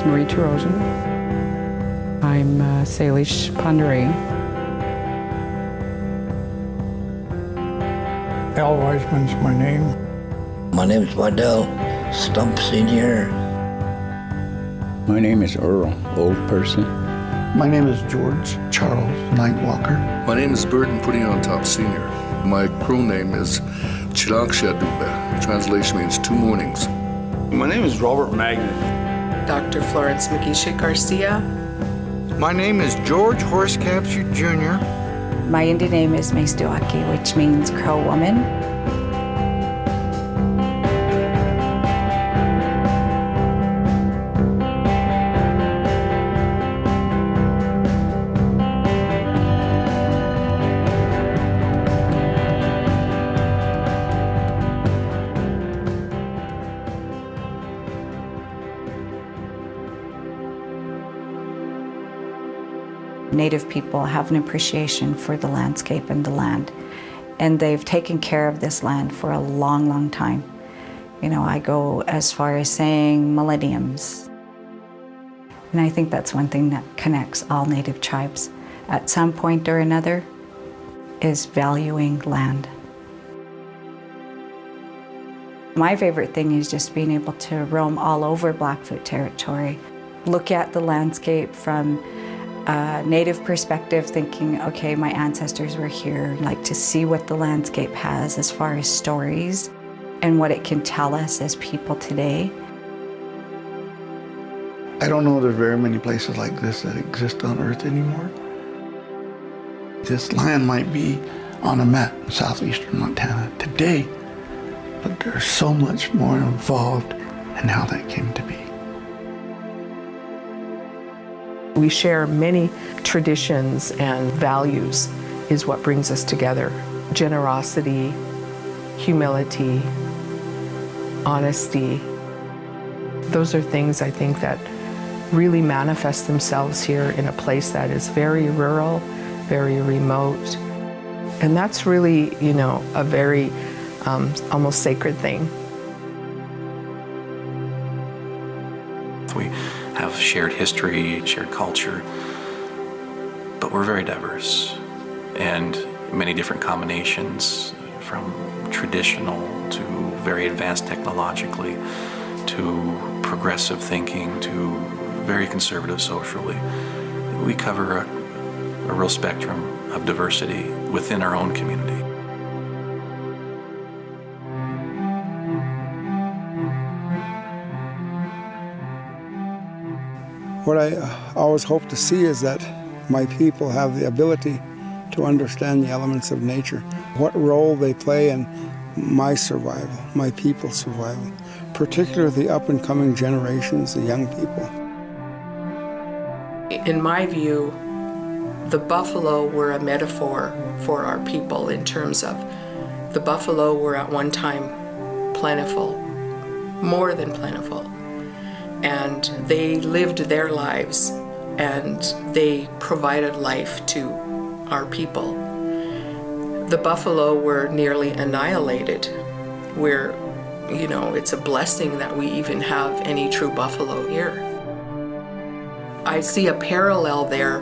is Marie Terosian. I'm Salish Pandare. Al Weisman's my name. My name is Waddell Stump Sr. My name is Earl, old person. My name is George Charles Nightwalker. My name is Burton Putting on Top Sr. My Crow name is Chilakshadube. Translation means 2 mornings. My name is Robert Magnet. Dr. Florence McGeesha Garcia. My name is George Horace Capsule Jr. My Indian name is Maistuaki, which means Crow Woman. Native people have an appreciation for the landscape and the land, and they've taken care of this land for a long, long time. You know, I go as far as saying millenniums. And I think that's one thing that connects all Native tribes at some point or another is valuing land. My favorite thing is just being able to roam all over Blackfoot territory, look at the landscape from a Native perspective, thinking, okay, my ancestors were here, like to see what the landscape has as far as stories and what it can tell us as people today. I don't know there's very many places like this that exist on Earth anymore. This land might be on a map in southeastern Montana today, but there's so much more involved in how that came to be. We share many traditions and values is what brings us together. Generosity, humility, honesty. Those are things I think that really manifest themselves here in a place that is very rural, very remote. And that's really, you know, a very almost sacred thing. We have shared history, shared culture, but we're very diverse and many different combinations, from traditional to very advanced technologically to progressive thinking to very conservative socially. We cover a real spectrum of diversity within our own community. What I always hope to see is that my people have the ability to understand the elements of nature, what role they play in my survival, my people's survival, particularly the up-and-coming generations, the young people. In my view, the buffalo were a metaphor for our people in terms of the buffalo were at one time plentiful, more than plentiful. And they lived their lives and they provided life to our people. The buffalo were nearly annihilated. We're, you know, it's a blessing that we even have any true buffalo here. I see a parallel there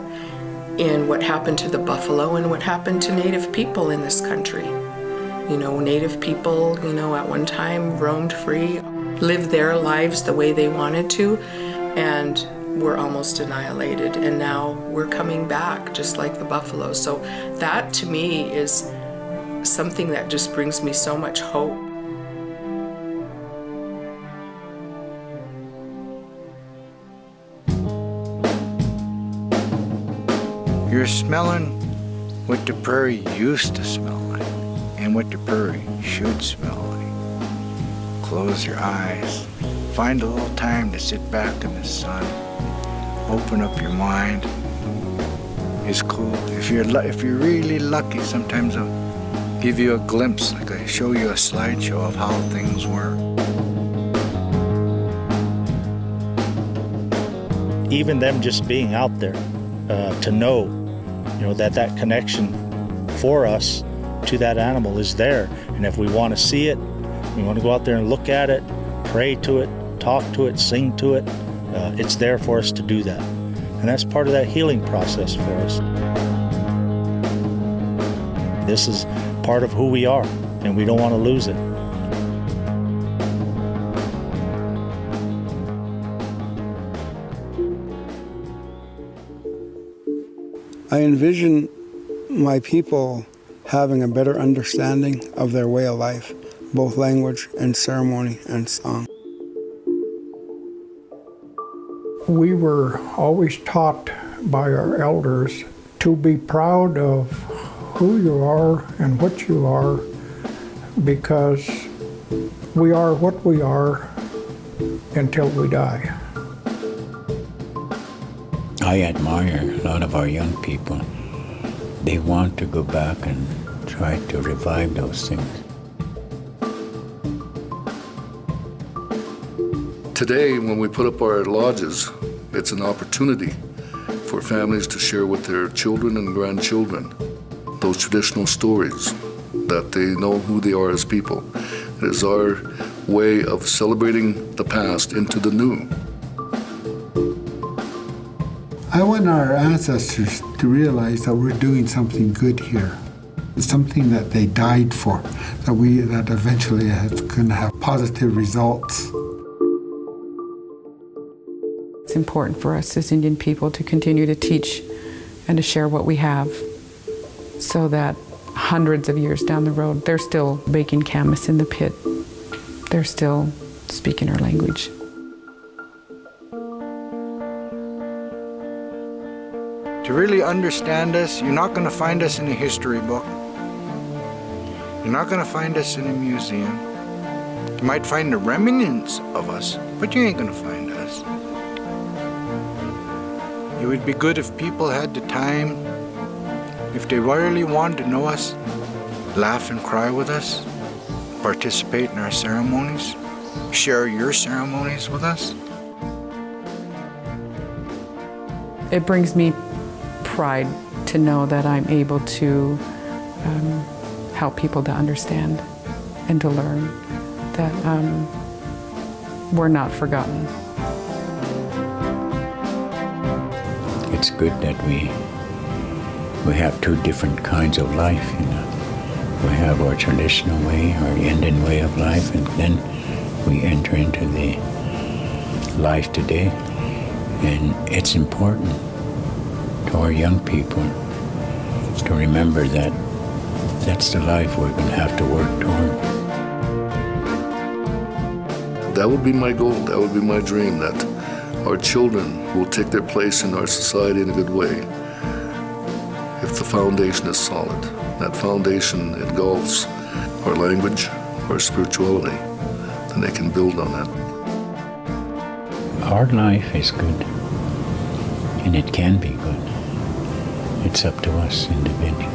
in what happened to the buffalo and what happened to Native people in this country. You know, Native people, you know, at one time roamed free, lived their lives the way they wanted to, and were almost annihilated. And now we're coming back just like the buffalo. So that to me is something that just brings me so much hope. You're smelling what the prairie used to smell like and what the prairie should smell like. Close your eyes. Find a little time to sit back in the sun. Open up your mind. It's cool. If you're really lucky, sometimes I'll give you a glimpse, like I show you a slideshow of how things were. Even them just being out there, to know, you know, that connection for us to that animal is there. And if we want to see it, we want to go out there and look at it, pray to it, talk to it, sing to it, It's there for us to do that. And that's part of that healing process for us. This is part of who we are, and we don't want to lose it. I envision my people having a better understanding of their way of life, both language and ceremony and song. We were always taught by our elders to be proud of who you are and what you are, because we are what we are until we die. I admire a lot of our young people. They want to go back and try to revive those things. Today, when we put up our lodges, it's an opportunity for families to share with their children and grandchildren those traditional stories, that they know who they are as people. It is our way of celebrating the past into the new. I want our ancestors to realize that we're doing something good here. It's something that they died for, that eventually is going to have positive results. It's important for us as Indian people to continue to teach and to share what we have, so that hundreds of years down the road, they're still baking camas in the pit. They're still speaking our language. To really understand us, you're not going to find us in a history book. You're not going to find us in a museum. You might find the remnants of us, but you ain't going to find us. It would be good if people had the time, if they really wanted to know us, laugh and cry with us, participate in our ceremonies, share your ceremonies with us. It brings me pride to know that I'm able to help people to understand and to learn that we're not forgotten. It's good that we have two different kinds of life, you know. We have our traditional way, our Indian way of life, and then we enter into the life today. And it's important to our young people to remember that that's the life we're going to have to work toward. That would be my goal, that would be my dream, that our children will take their place in our society in a good way. If the foundation is solid, that foundation engulfs our language, our spirituality, then they can build on that. Our life is good, and it can be good. It's up to us individually.